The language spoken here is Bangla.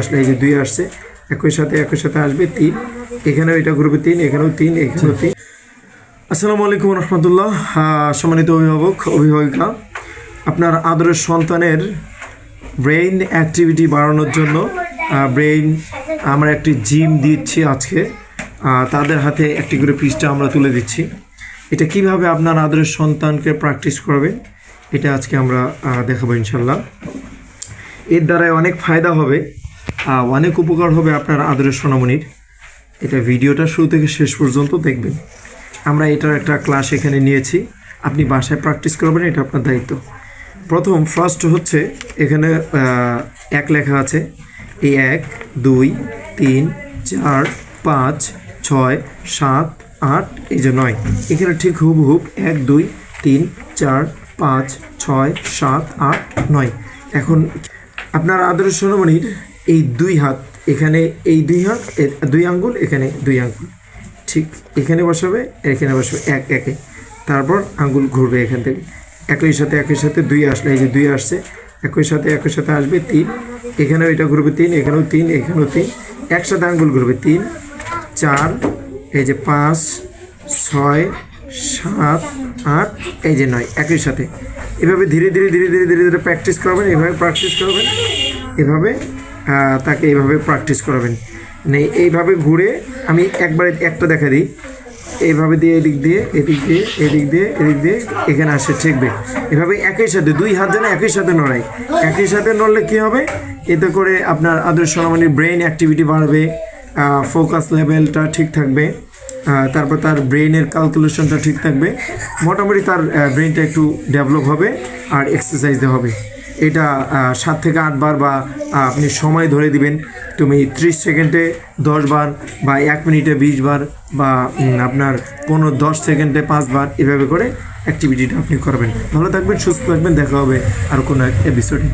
আসলে এই যে 2 আসছে, একই সাথে আসবে 3, এখানেও এটা গ্রুপে 3, এখানেও 3, এখানেও 3। আসসালামু আলাইকুম রহমতুল্লাহ। সম্মানিত অভিভাবিকা, আপনার আদরের সন্তানের ব্রেইন অ্যাক্টিভিটি বাড়ানোর জন্য আমরা একটি জিম দিচ্ছি আজকে। তাদের হাতে একটি করে পৃষ্ঠা আমরা তুলে দিচ্ছি। এটা কিভাবে আপনার আদরের সন্তানকে প্র্যাকটিস করবেন এটা আজকে আমরা দেখাবো ইনশাল্লাহ। এর দ্বারাই অনেক ফায়দা হবে, অনেক উপকার হবে আপনার আদরের সোনামণির। এটা ভিডিওটা শুরু থেকে শেষ পর্যন্ত দেখবেন। আমরা এটার একটা ক্লাস এখানে নিয়েছি, আপনি বাসায় প্র্যাকটিস করবেন, এটা আপনার দায়িত্ব। ফার্স্ট হচ্ছে এখানে 1 লেখা আছে, এই 1 2 3 4 5 6 7 8 এই যে 9, এখানে ঠিক হুবহুব 1 2 3 4 5 6 7 8 9। এখন আপনার আদরের সোনামণির এই 2 হাত, এখানে এই 2 হাত, 2 আঙ্গুল, এখানে 2 আঙ্গুল ঠিক এখানে বসাবে, এখানে বসাবে 1 1-এ, তারপর আঙ্গুল ঘুরবে এখান থেকে। একই সাথে 2 আসলে এই যে 2 আসছে, একই সাথে আসবে 3, এখানেও এটা ঘুরবে 3, এখানেও 3, এখানেও 3, একসাথে আঙ্গুল ঘুরবে 3 4, এই যে 5 6 7 8 এই যে 9, একই সাথে। এভাবে ধীরে ধীরে প্র্যাকটিস করবেন, এভাবে প্র্যাকটিস করবেন, এভাবে তাকে এইভাবে প্র্যাকটিস করাবেন। মানে এইভাবে ঘুরে আমি একবারে একটা দেখা দিই, এইভাবে দিয়ে এদিক দিয়ে এখানে আসে ঠেকবে। এভাবে একই সাথে 2 হাত যেন একই সাথে নড়াই, একই সাথে নড়লে কী হবে, এতে করে আপনার আদরের সোনামণির ব্রেইন অ্যাক্টিভিটি বাড়বে, ফোকাস লেভেলটা ঠিক থাকবে, তারপর তার ব্রেইনের ক্যালকুলেশনটা ঠিক থাকবে, মোটামুটি তার ব্রেইনটা একটু ডেভেলপ হবে আর এক্সারসাইজ হবে। এটা 7 থেকে 8 বার, বা আপনি সময় ধরে দিবেন, তুমি 30 সেকেন্ডে 10 বার, বা 1 মিনিটে 20 বার, বা আপনার 10 সেকেন্ডে 5 বার, এভাবে করে অ্যাক্টিভিটিটা আপনি করবেন। ভালো থাকবেন, সুস্থ থাকবেন, দেখা হবে আর কোনো এক এপিসোডে।